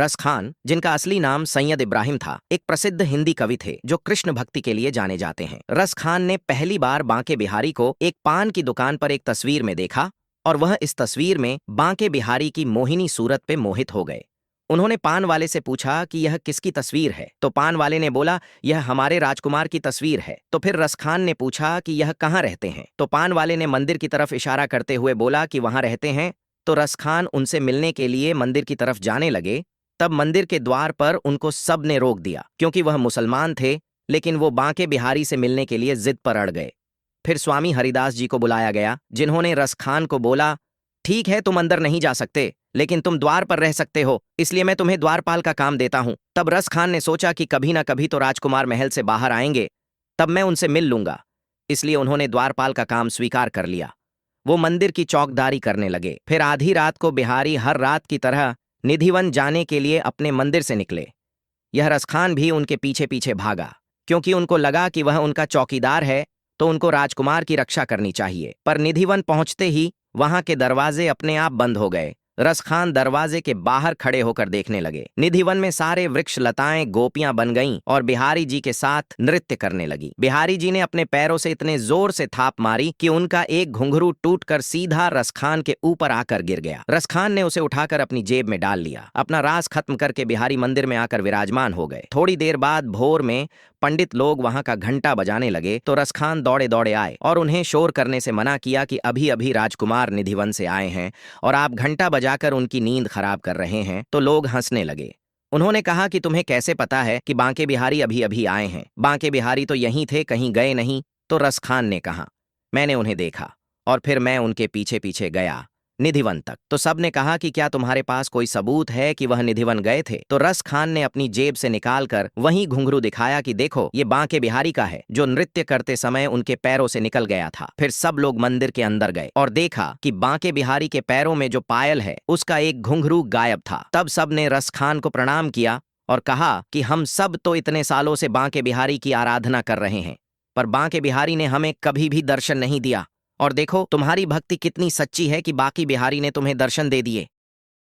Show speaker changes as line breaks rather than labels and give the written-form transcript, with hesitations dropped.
रस खान, जिनका असली नाम सैयद इब्राहिम था, एक प्रसिद्ध हिंदी कवि थे जो कृष्ण भक्ति के लिए जाने जाते हैं। रस खान ने पहली बार बांके बिहारी को एक पान की दुकान पर एक तस्वीर में देखा और वह इस तस्वीर में बांके बिहारी की मोहिनी सूरत पे मोहित हो गए। उन्होंने पान वाले से पूछा कि यह किसकी तस्वीर है, तो पान वाले ने बोला यह हमारे राजकुमार की तस्वीर है। तो फिर रस खान ने पूछा कि यह कहाँ रहते हैं, तो पान वाले ने मंदिर की तरफ इशारा करते हुए बोला कि वहां रहते हैं। तो रस खान उनसे मिलने के लिए मंदिर की तरफ जाने लगे। तब मंदिर के द्वार पर उनको सब ने रोक दिया, क्योंकि वह मुसलमान थे, लेकिन वो बांके बिहारी से मिलने के लिए जिद पर अड़ गए। फिर स्वामी हरिदास जी को बुलाया गया, जिन्होंने रस खान को बोला, ठीक है तुम अंदर नहीं जा सकते, लेकिन तुम द्वार पर रह सकते हो, इसलिए मैं तुम्हें द्वारपाल का काम देता हूं। तब रस खान ने सोचा कि कभी ना कभी तो राजकुमार महल से बाहर आएंगे, तब मैं उनसे मिल लूंगा, इसलिए उन्होंने द्वारपाल का काम स्वीकार कर लिया। वो मंदिर की चौकदारी करने लगे। फिर आधी रात को बिहारी हर रात की तरह निधिवन जाने के लिए अपने मंदिर से निकले। यह रसखान भी उनके पीछे पीछे भागा, क्योंकि उनको लगा कि वह उनका चौकीदार है, तो उनको राजकुमार की रक्षा करनी चाहिए। पर निधिवन पहुंचते ही वहां के दरवाजे अपने आप बंद हो गए। रसखान दरवाजे के बाहर खड़े होकर देखने लगे। निधिवन में सारे वृक्ष लताएं गोपियां बन गईं और बिहारी जी के साथ नृत्य करने लगी। बिहारी जी ने अपने पैरों से इतने जोर से थाप मारी कि उनका एक घुंघरू टूटकर सीधा रसखान के ऊपर आकर गिर गया। रसखान ने उसे उठाकर अपनी जेब में डाल लिया। अपना राज खत्म करके बिहारी मंदिर में आकर विराजमान हो गए। थोड़ी देर बाद भोर में पंडित लोग वहां का घंटा बजाने लगे, तो रसखान दौड़े दौड़े आए और उन्हें शोर करने से मना किया कि अभी अभी राजकुमार निधिवन से आए हैं और आप घंटा बजाकर उनकी नींद खराब कर रहे हैं। तो लोग हंसने लगे। उन्होंने कहा कि तुम्हें कैसे पता है कि बांके बिहारी अभी अभी आए हैं? बांके बिहारी तो यहीं थे, कहीं गए नहीं। तो रसखान ने कहा, मैंने उन्हें देखा और फिर मैं उनके पीछे पीछे गया निधिवन तक। तो सब ने कहा कि क्या तुम्हारे पास कोई सबूत है कि वह निधिवन गए थे? तो रस खान ने अपनी जेब से निकालकर वही घुंघरू दिखाया कि देखो, ये बांके बिहारी का है, जो नृत्य करते समय उनके पैरों से निकल गया था। फिर सब लोग मंदिर के अंदर गए और देखा कि बांके बिहारी के पैरों में जो पायल है, उसका एक घुंघरू गायब था। तब सब ने रस खान को प्रणाम किया और कहा कि हम सब तो इतने सालों से बांके बिहारी की आराधना कर रहे हैं, पर बांके बिहारी ने हमें कभी भी दर्शन नहीं दिया। और देखो तुम्हारी भक्ति कितनी सच्ची है कि बाकी बिहारी ने तुम्हें दर्शन दे दिए।